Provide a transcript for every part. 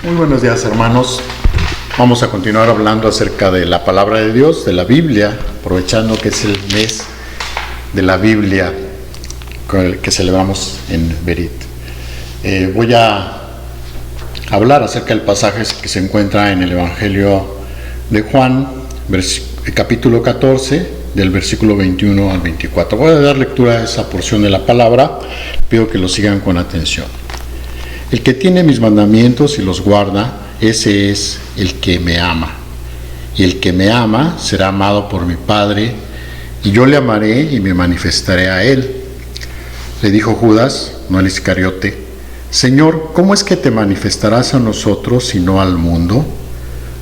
Muy buenos días, hermanos. Vamos a continuar hablando acerca de la palabra de Dios, de la Biblia, aprovechando que es el mes de la Biblia que celebramos en Berit. Voy a hablar acerca del pasaje que se encuentra en el Evangelio de Juan, capítulo 14, del versículo 21 al 24. Voy a dar lectura a esa porción de la palabra. Pido que lo sigan con atención. El que tiene mis mandamientos y los guarda, ese es el que me ama. Y el que me ama será amado por mi Padre, y yo le amaré y me manifestaré a él. Le dijo Judas, no el Iscariote: Señor, ¿cómo es que te manifestarás a nosotros y no al mundo?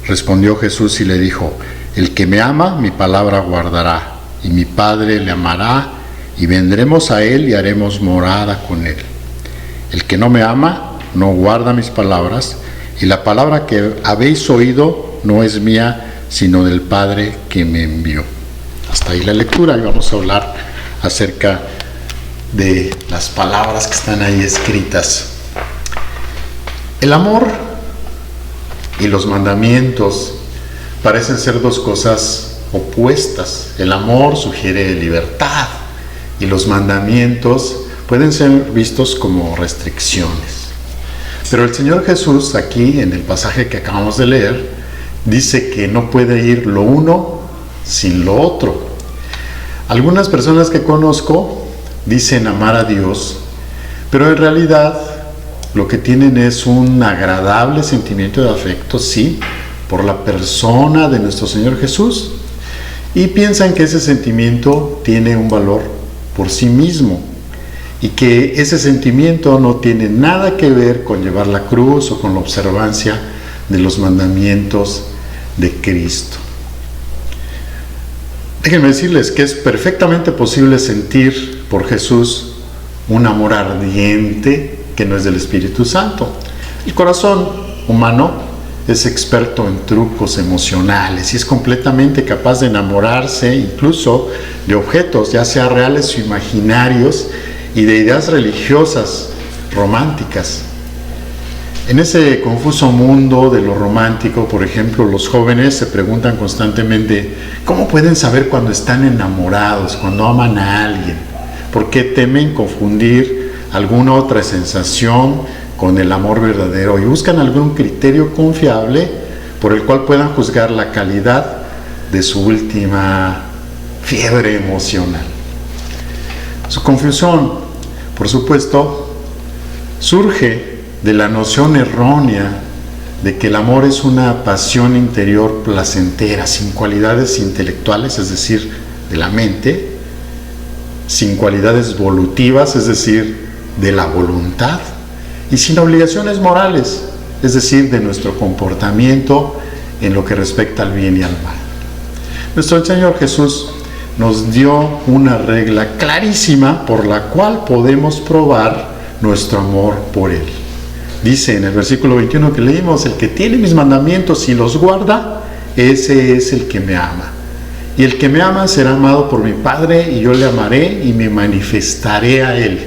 Respondió Jesús y le dijo: El que me ama, mi palabra guardará, y mi Padre le amará, y vendremos a él y haremos morada con él. El que no me ama, no guarda mis palabras, y la palabra que habéis oído no es mía, sino del Padre que me envió. Hasta ahí la lectura, y vamos a hablar acerca de las palabras que están ahí escritas. El amor y los mandamientos parecen ser dos cosas opuestas. El amor sugiere libertad, y los mandamientos pueden ser vistos como restricciones. Pero el Señor Jesús, aquí en el pasaje que acabamos de leer, dice que no puede ir lo uno sin lo otro. Algunas personas que conozco dicen amar a Dios, pero en realidad lo que tienen es un agradable sentimiento de afecto, sí, por la persona de nuestro Señor Jesús, y piensan que ese sentimiento tiene un valor por sí mismo, y que ese sentimiento no tiene nada que ver con llevar la cruz o con la observancia de los mandamientos de Cristo. Déjenme decirles que es perfectamente posible sentir por Jesús un amor ardiente que no es del Espíritu Santo. El corazón humano es experto en trucos emocionales y es completamente capaz de enamorarse incluso de objetos, ya sea reales o imaginarios, y de ideas religiosas románticas. En ese confuso mundo de lo romántico, por ejemplo, los jóvenes se preguntan constantemente: ¿cómo pueden saber cuando están enamorados, cuando aman a alguien? ¿Por qué temen confundir alguna otra sensación con el amor verdadero? Y buscan algún criterio confiable por el cual puedan juzgar la calidad de su última fiebre emocional. Su confusión, por supuesto, surge de la noción errónea de que el amor es una pasión interior placentera, sin cualidades intelectuales, es decir, de la mente, sin cualidades volutivas, es decir, de la voluntad, y sin obligaciones morales, es decir, de nuestro comportamiento en lo que respecta al bien y al mal. Nuestro Señor Jesús nos dio una regla clarísima por la cual podemos probar nuestro amor por Él. Dice en el versículo 21 que leímos: el que tiene mis mandamientos y los guarda, ese es el que me ama. Y el que me ama será amado por mi Padre, y yo le amaré y me manifestaré a Él.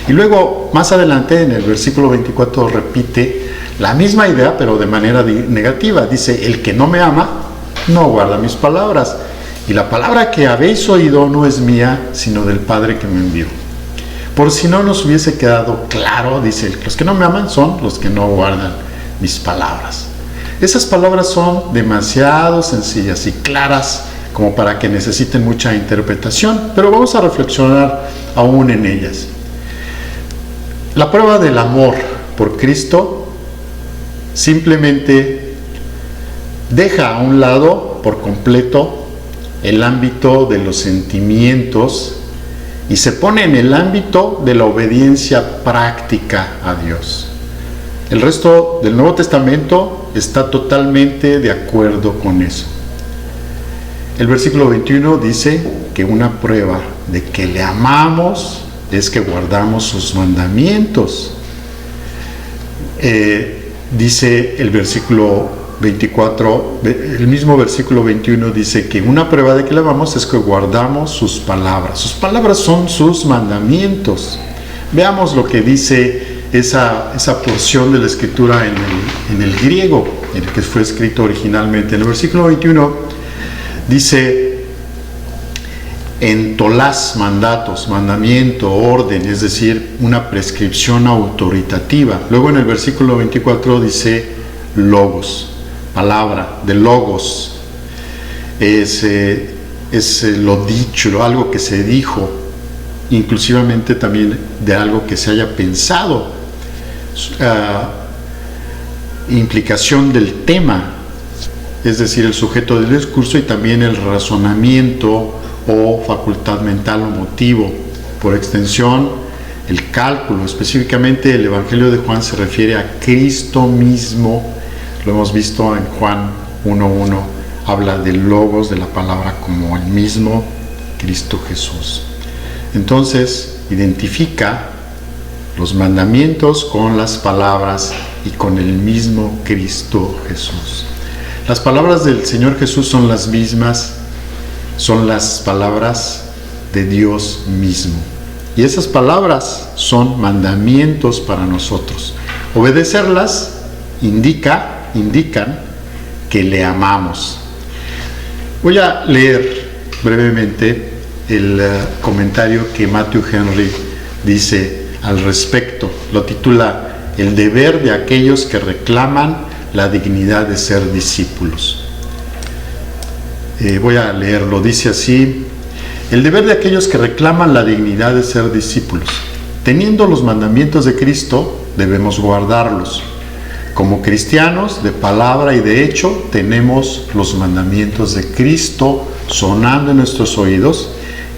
Y luego, más adelante, en el versículo 24, repite la misma idea, pero de manera negativa. Dice: el que no me ama, no guarda mis palabras. Y la palabra que habéis oído no es mía, sino del Padre que me envió. Por si no nos hubiese quedado claro, dice: los que no me aman son los que no guardan mis palabras. Esas palabras son demasiado sencillas y claras como para que necesiten mucha interpretación, pero vamos a reflexionar aún en ellas. La prueba del amor por Cristo simplemente deja a un lado por completo el ámbito de los sentimientos y se pone en el ámbito de la obediencia práctica a Dios. El resto del Nuevo Testamento está totalmente de acuerdo con eso. El versículo 21 dice que una prueba de que le amamos es que guardamos sus mandamientos. Dice el versículo 24, el mismo versículo 21 dice que una prueba de que le amamos es que guardamos sus palabras. Sus palabras son sus mandamientos. Veamos lo que dice esa porción de la escritura en el griego, en el que fue escrito originalmente. En el versículo 21 dice, entolás, mandatos, mandamiento, orden, es decir, una prescripción autoritativa. Luego en el versículo 24 dice logos, palabra, de logos, es lo dicho, algo que se dijo, inclusivamente también de algo que se haya pensado, implicación del tema, es decir, el sujeto del discurso, y también el razonamiento o facultad mental o motivo. Por extensión, el cálculo. Específicamente el Evangelio de Juan se refiere a Cristo mismo. Lo hemos visto en Juan 1:1, habla del logos, de la palabra, como el mismo Cristo Jesús. Entonces, identifica los mandamientos con las palabras y con el mismo Cristo Jesús. Las palabras del Señor Jesús son las mismas, son las palabras de Dios mismo. Y esas palabras son mandamientos para nosotros. Obedecerlas indican que le amamos. Voy a leer brevemente el comentario que Matthew Henry dice al respecto. Lo titula El deber de aquellos que reclaman la dignidad de ser discípulos. Voy a leerlo. Dice así: el deber de aquellos que reclaman la dignidad de ser discípulos. Teniendo los mandamientos de Cristo, debemos guardarlos. Como cristianos, de palabra y de hecho, tenemos los mandamientos de Cristo sonando en nuestros oídos,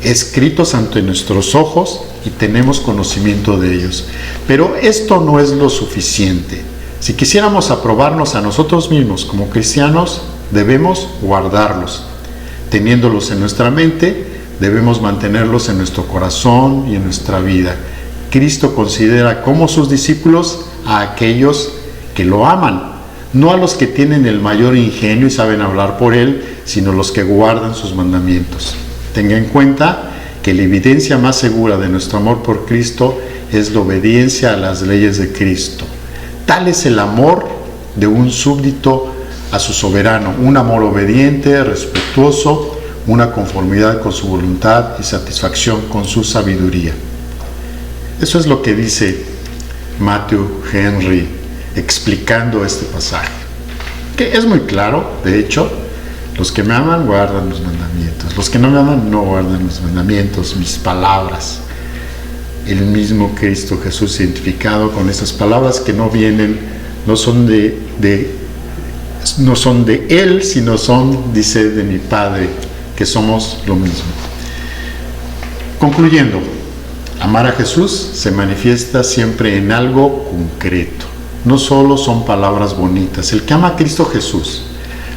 escritos ante nuestros ojos, y tenemos conocimiento de ellos. Pero esto no es lo suficiente. Si quisiéramos aprobarnos a nosotros mismos como cristianos, debemos guardarlos. Teniéndolos en nuestra mente, debemos mantenerlos en nuestro corazón y en nuestra vida. Cristo considera como sus discípulos a aquellos que lo aman, no a los que tienen el mayor ingenio y saben hablar por él, sino los que guardan sus mandamientos. Tenga en cuenta que la evidencia más segura de nuestro amor por Cristo es la obediencia a las leyes de Cristo. Tal es el amor de un súbdito a su soberano, un amor obediente, respetuoso, una conformidad con su voluntad y satisfacción con su sabiduría. Eso es lo que dice Matthew Henry explicando este pasaje, que es muy claro. De hecho, los que me aman guardan mis mandamientos, los que no me aman no guardan mis mandamientos, mis palabras. El mismo Cristo Jesús identificado con esas palabras que no son de Él, sino son, dice, de mi Padre, que somos lo mismo. Concluyendo, amar a Jesús se manifiesta siempre en algo concreto. No solo son palabras bonitas. El que ama a Cristo Jesús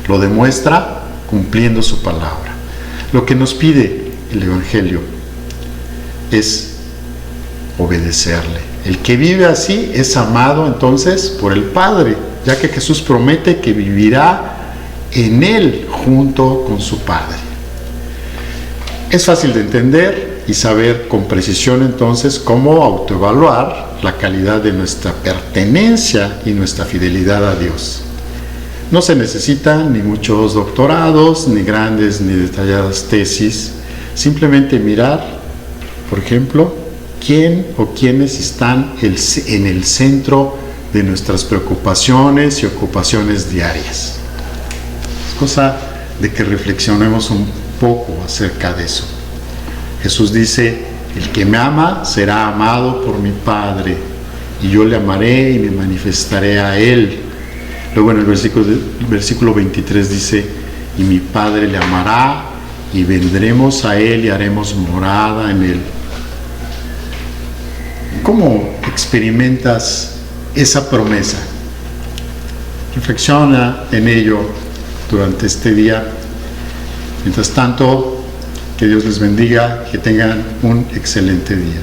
lo demuestra cumpliendo su palabra. Lo que nos pide el Evangelio es obedecerle. El que vive así es amado entonces por el Padre, ya que Jesús promete que vivirá en Él junto con su Padre. Es fácil de entender y saber con precisión entonces cómo autoevaluar la calidad de nuestra pertenencia y nuestra fidelidad a Dios. No se necesitan ni muchos doctorados, ni grandes ni detalladas tesis. Simplemente mirar, por ejemplo, quién o quiénes están en el centro de nuestras preocupaciones y ocupaciones diarias. Es cosa de que reflexionemos un poco acerca de eso. Jesús dice: el que me ama será amado por mi Padre, y yo le amaré y me manifestaré a él. Luego en el versículo 23 dice: y mi Padre le amará, y vendremos a él y haremos morada en él. ¿Cómo experimentas esa promesa? Reflexiona en ello durante este día. Mientras tanto, que Dios les bendiga, que tengan un excelente día.